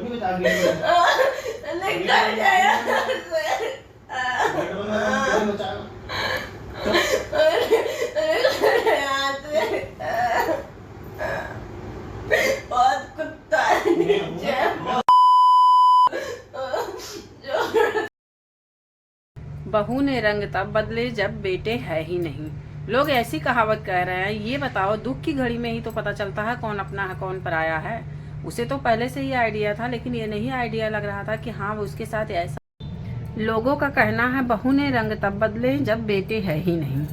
नहीं बता रही है। निकल जाएगा बहुत कुत्ता है नीचे। बहू ने रंग तब बदले जब बेटे है ही नहीं। लोग ऐसी कहावत कह रहे हैं। ये बताओ, दुख की घड़ी में ही तो पता चलता है कौन अपना है कौन पराया है। उसे तो पहले से ही आइडिया था, लेकिन ये नहीं आइडिया लग रहा था कि हाँ वो उसके साथ ऐसा। लोगों का कहना है बहू ने रंग तब बदले जब बेटे है ही नहीं।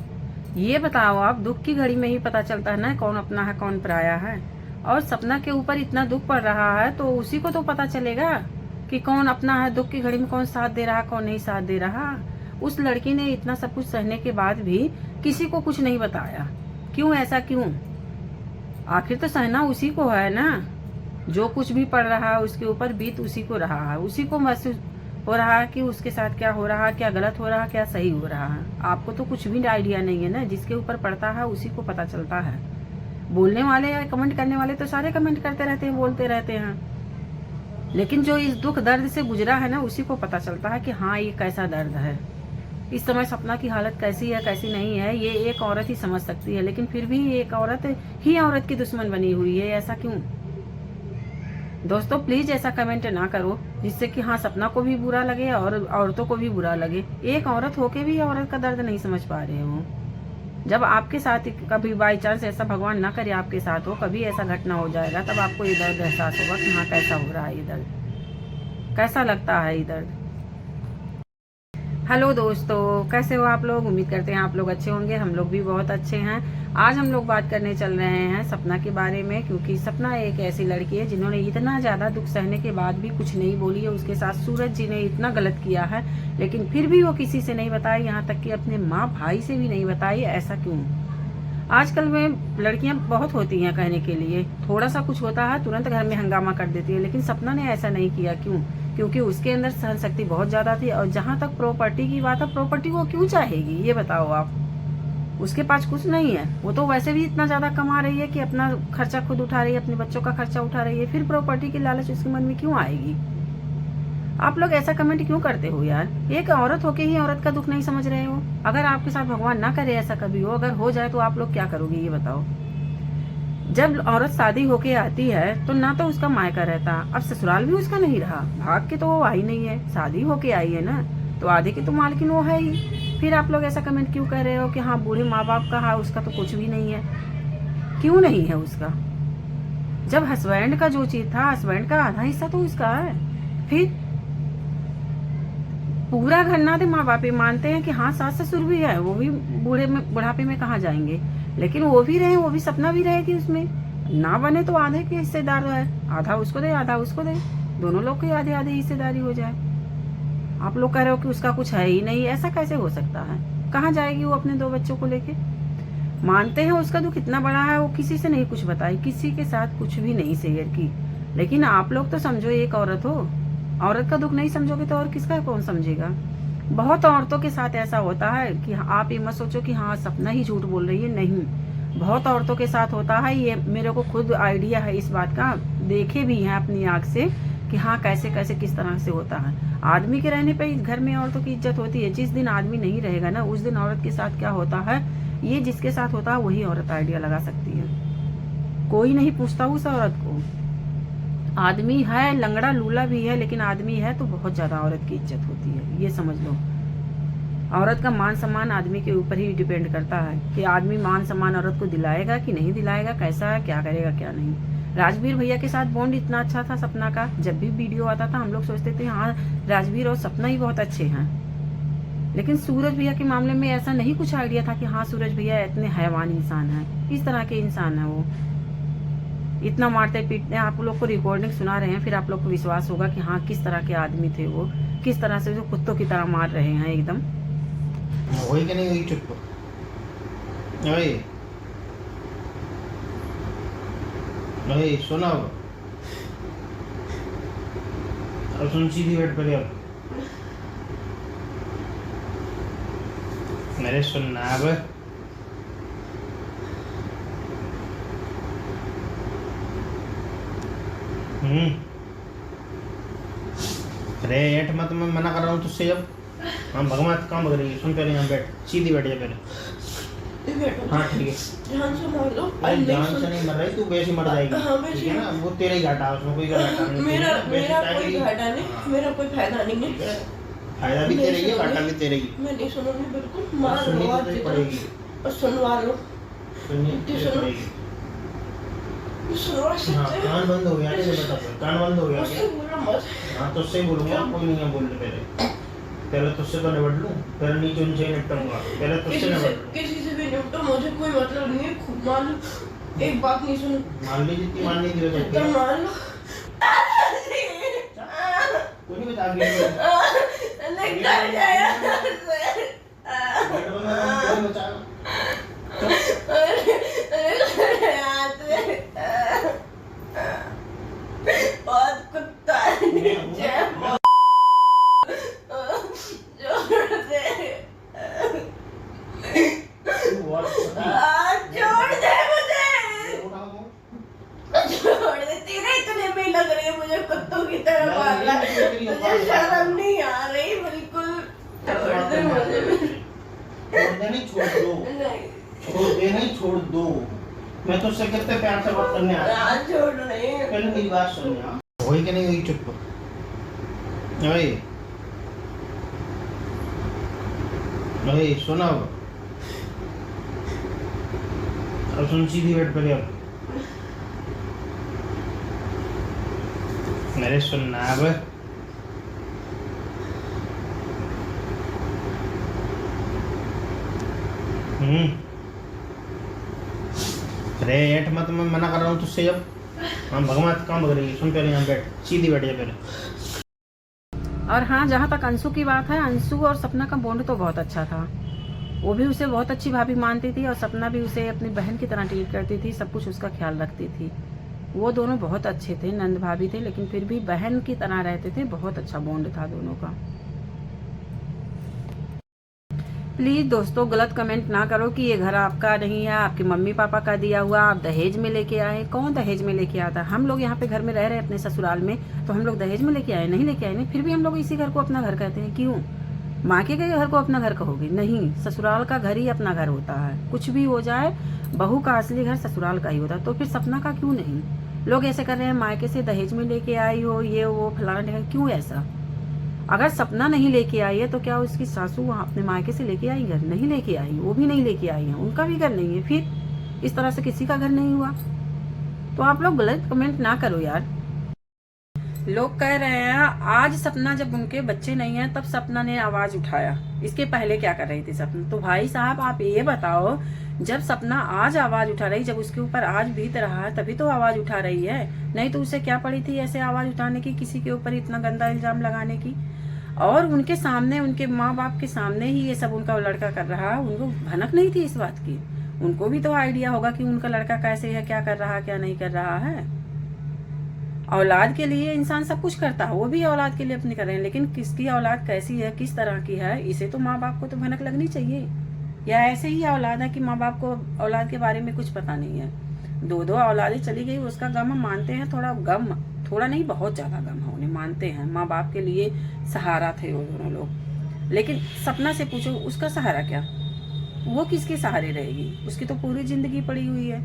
ये बताओ आप, दुख की घड़ी में ही पता चलता है ना कौन अपना है कौन पराया है। और सपना के ऊपर इतना दुख पड़ रहा है तो उसी को तो पता चलेगा कि कौन अपना है। दुख की घड़ी में कौन साथ दे रहा कौन नहीं साथ दे रहा। उस लड़की ने इतना सब कुछ सहने के बाद भी किसी को कुछ नहीं बताया। क्यों, ऐसा क्यों? आखिर तो सहना उसी को है ना। जो कुछ भी पड़ रहा है उसके ऊपर बीत उसी को रहा है। उसी को महसूस हो रहा है कि उसके साथ क्या हो रहा है, क्या गलत हो रहा है, क्या सही हो रहा है। आपको तो कुछ भी आइडिया नहीं है ना। जिसके ऊपर पड़ता है उसी को पता चलता है। बोलने वाले या कमेंट करने वाले तो सारे कमेंट करते रहते हैं, बोलते रहते हैं, लेकिन जो इस दुख दर्द से गुजरा है ना उसी को पता चलता है कि हाँ ये कैसा दर्द है। इस समय सपना की हालत कैसी है कैसी नहीं है ये एक औरत ही समझ सकती है, लेकिन फिर भी एक औरत ही औरत की दुश्मन बनी हुई है। ऐसा क्यों? दोस्तों प्लीज ऐसा कमेंट ना करो जिससे कि हाँ सपना को भी बुरा लगे और औरतों को भी बुरा लगे। एक औरत होके भी औरत का दर्द नहीं समझ पा रहे हो। जब आपके साथ कभी बाई चांस ऐसा भगवान ना करे आपके साथ हो, कभी ऐसा घटना हो जाएगा तब आपको ये दर्द एहसास होगा कि हाँ कैसा हो रहा है ये दर्द, कैसा लगता है ये दर्द। हेलो दोस्तों, कैसे हो आप लोग? उम्मीद करते हैं आप लोग अच्छे होंगे। हम लोग भी बहुत अच्छे हैं। आज हम लोग बात करने चल रहे हैं सपना के बारे में, क्योंकि सपना एक ऐसी लड़की है जिन्होंने इतना ज़्यादा दुख सहने के बाद भी कुछ नहीं बोली है। उसके साथ सूरज जी ने इतना गलत किया है लेकिन फिर भी वो किसी से नहीं बताई, यहाँ तक कि अपने माँ भाई से भी नहीं बताई। ऐसा क्यों? आजकल में लड़कियां बहुत होती हैं कहने के लिए, थोड़ा सा कुछ होता है तुरंत घर में हंगामा कर देती है, लेकिन सपना ने ऐसा नहीं किया। क्यों? क्योंकि उसके अंदर सहन शक्ति बहुत ज्यादा थी। और जहां तक प्रॉपर्टी की बात है, प्रॉपर्टी वो क्यों चाहेगी ये बताओ आप? उसके पास कुछ नहीं है। वो तो वैसे भी इतना ज्यादा कमा रही है कि अपना खर्चा खुद उठा रही है, अपने बच्चों का खर्चा उठा रही है, फिर प्रॉपर्टी की लालच उसके मन में क्यों आएगी? आप लोग ऐसा कमेंट क्यों करते हो यार? एक औरत होके ही औरत का दुख नहीं समझ रहे हो। अगर आपके साथ भगवान ना करे ऐसा कभी हो, अगर हो जाए तो आप लोग क्या करोगे ये बताओ? जब औरत शादी होके आती है तो ना तो उसका मायका रहता, अब ससुराल भी उसका नहीं रहा, भाग के तो वो आई नहीं है, शादी होके आई है ना, तो आधे की तो मालकिन वो है ही। फिर आप लोग ऐसा कमेंट क्यों कर रहे हो कि हाँ बूढ़े माँ बाप का है, उसका तो कुछ भी नहीं है? क्यों नहीं है उसका? जब हस्बैंड का जो चीज था, हस्बैंड का आधा हिस्सा तो उसका है। फिर पूरा घर ना दे, माँ बाप मानते हैं कि हाँ सास ससुर भी है, वो भी बुढ़ापे में कहाँ जाएंगे, लेकिन वो भी रहे, वो भी सपना भी रहेगी उसमें। ना बने तो आधे के हिस्सेदार है, आधा उसको दे आधा उसको दे, दोनों लोग की आधे आधे हिस्सेदारी हो जाए। आप लोग कह रहे हो कि उसका कुछ है ही नहीं, ऐसा कैसे हो सकता है? कहाँ जाएगी वो अपने 2 बच्चों को लेके? मानते हैं उसका दुख इतना बड़ा है, वो किसी से नहीं कुछ बताई, किसी के साथ कुछ भी नहीं शेयर की। लेकिन आप लोग तो समझो एक औरत हो, औरत का दुख नहीं समझोगे तो और किसका कौन समझेगा? बहुत औरतों के साथ ऐसा होता है कि आप ये मत सोचो कि हाँ सपना ही झूठ बोल रही है, नहीं, बहुत औरतों के साथ होता है। ये मेरे को खुद आइडिया है इस बात का, देखे भी हैं अपनी आंख से कि हाँ कैसे कैसे किस तरह से होता है। आदमी के रहने पे घर में औरतों की इज्जत होती है, जिस दिन आदमी नहीं रहेगा ना उस दिन औरत के साथ क्या होता है, ये जिसके साथ होता है वही औरत आइडिया लगा सकती है। कोई नहीं पूछता उस औरत को। आदमी है, लंगड़ा लूला भी है, लेकिन आदमी है तो बहुत ज्यादा औरत की इज्जत होती है, ये समझ लो। औरत का मान सम्मान आदमी के ऊपर ही डिपेंड करता है कि आदमी मान सम्मान औरत को दिलाएगा कि नहीं दिलाएगा, कैसा है, क्या करेगा क्या नहीं। राजवीर भैया के साथ बॉन्ड इतना अच्छा था सपना का, जब भी वीडियो आता था हम लोग सोचते थे हाँ राजवीर और सपना ही बहुत अच्छे हैं। लेकिन सूरज भैया के मामले में ऐसा नहीं कुछ आइडिया था कि हाँ सूरज भैया इतने हैवान इंसान है, इस तरह के इंसान है वो, इतना मारते पीटते। आप लोग को रिकॉर्डिंग सुना रहे हैं, फिर आप लोग को विश्वास होगा कि हाँ किस तरह के आदमी थे वो, किस तरह से जो कुत्तों की तरह मार रहे हैं एकदम। वही कि नहीं हुई चुप वही वही सुना और सुन सीधी बैठ पहले अब मेरे सुनना अब अरे ऐठ मत, मैं मना कर रहा हूँ तुझसे जब। हाँ भगवान काम कर रही है, सुन पहले यहाँ बैठ, सीधी बैठ जा पहले। बैठो। हाँ ठीक है। ध्यान से मार लो। अरे जान से नहीं मर रही तू, वैसे मर जाएगी। हाँ, वैसे ठीक है ना, वो तेरा ही घाटा है, उसमें कोई घाटा नहीं। मेरा वैसे कोई घाटा नहीं, मेरा कोई फायदा नहीं ठीक है। है, फायदा भी तेरा ही है, घाटा भी तेरा ही है। मैं नहीं सुनूंगी बिल्कुल। मार सुननी लो तो आज तेरी जितना पड़ेगी, और सुनवा लो। सुननी तो तेरी पड़ेगी। सुनवा हाँ सकते हैं। कान बंद हो गया क्या? बता दो, कान बंद हो गया मुझसे क्या? बोलो मत। हाँ तुझसे ही बोलूंगा, कोई नहीं है बोलने पहले तुझसे तो निपट लूं, फिर नीचे उनसे निपटूंगा, पहले तुझसे निपट लूं। किसी से भी निपटो, मुझे कोई मतलब नहीं है। खुद मान लो, एक बात नहीं सुनो। मान ली जितनी माननी थी वैसे तो मान लो। कोई नहीं बता गया निकल जाया। कोई बचा बहुत कुत्ता है। जोर से छोड़ दे मुझे, छोड़ दे। तेरे इतने में लग रही है मुझे कुत्तों की तरह पालना। मुझे शर्म नहीं आ रही बिल्कुल। छोड़ दे मुझे। छोड़ दे नहीं, छोड़ दो। नहीं छोड़ दे नहीं, छोड़ दो। मैं तुझसे कितने प्यार से बात करने आया। आज छोड़ नहीं। पहले मेरी बात सुन यार। होई कि नहीं हुई चुप? ओए ओए सुना अब सुन, सीधी बैठ पहले अब मेरे सुनना अब। अरे ऐठ मत, मैं मना कर रहा हूँ तुझसे जब। हाँ भगवान काम कर रही है, सुन पहले यहाँ बैठ, सीधी बैठ जा पहले। और हाँ, जहाँ तक अंशु की बात है, अंशु और सपना का बॉन्ड तो बहुत अच्छा था। वो भी उसे बहुत अच्छी भाभी मानती थी और सपना भी उसे अपनी बहन की तरह ट्रीट करती थी, सब कुछ उसका ख्याल रखती थी। वो दोनों बहुत अच्छे थे, नंद भाभी थे, लेकिन फिर भी बहन की तरह रहते थे। बहुत अच्छा बॉन्ड था दोनों का। प्लीज दोस्तों गलत कमेंट ना करो कि ये घर आपका नहीं है, आपके मम्मी पापा का दिया हुआ, आप दहेज में लेके आए। कौन दहेज में लेके आता? हम लोग यहाँ पे घर में रह रहे अपने ससुराल में, तो हम लोग दहेज में लेके आए? नहीं लेके आए। नहीं, फिर भी हम लोग इसी घर को अपना घर कहते हैं। क्यों? माँ के घर को अपना घर कहोगे? नहीं, ससुराल का घर ही अपना घर होता है। कुछ भी हो जाए, बहू का असली घर ससुराल का ही होता है। तो फिर सपना का क्यों नहीं? लोग ऐसे कर रहे हैं मायके से दहेज में लेके आई हो, ये वो फलाना। क्यों ऐसा? अगर सपना नहीं लेके आई है तो क्या उसकी सासू वहाँ अपने मायके से लेके आई घर? नहीं लेके आई, वो भी नहीं लेके आई है, उनका भी घर नहीं है। फिर इस तरह से किसी का घर नहीं हुआ। तो आप लोग गलत कमेंट ना करो यार। लोग कह रहे हैं आज सपना, जब उनके बच्चे नहीं है तब सपना ने आवाज उठाया, इसके पहले क्या कर रही थी सपना? तो भाई साहब आप ये बताओ, जब सपना आज आवाज उठा रही, जब उसके ऊपर आज बीत रहा है, तभी तो आवाज उठा रही है। नहीं तो उसे क्या पड़ी थी ऐसे आवाज उठाने की, किसी के ऊपर इतना गंदा इल्जाम लगाने की? और उनके सामने, उनके माँ बाप के सामने ही ये सब उनका लड़का कर रहा है। उनको भनक नहीं थी इस बात की? उनको भी तो आइडिया होगा कि उनका लड़का कैसे है, क्या कर रहा है, क्या नहीं कर रहा है। औलाद के लिए इंसान सब कुछ करता है, वो भी औलाद के लिए अपनी कर रहे हैं, लेकिन किसकी औलाद कैसी है, किस तरह की है, इसे तो माँ बाप को तो भनक लगनी चाहिए। या ऐसे ही औलाद है कि माँ बाप को औलाद के बारे में कुछ पता नहीं है। दो दो औलादें चली गई, उसका गम हम मानते हैं। थोड़ा गम, थोड़ा नहीं बहुत ज्यादा गम है, उन्हें मानते हैं। माँ बाप के लिए सहारा थे वो दोनों लोग। लेकिन सपना से पूछो उसका सहारा क्या? वो किसके सहारे रहेगी? उसकी तो पूरी जिंदगी पड़ी हुई है।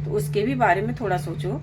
तो उसके भी बारे में थोड़ा सोचो।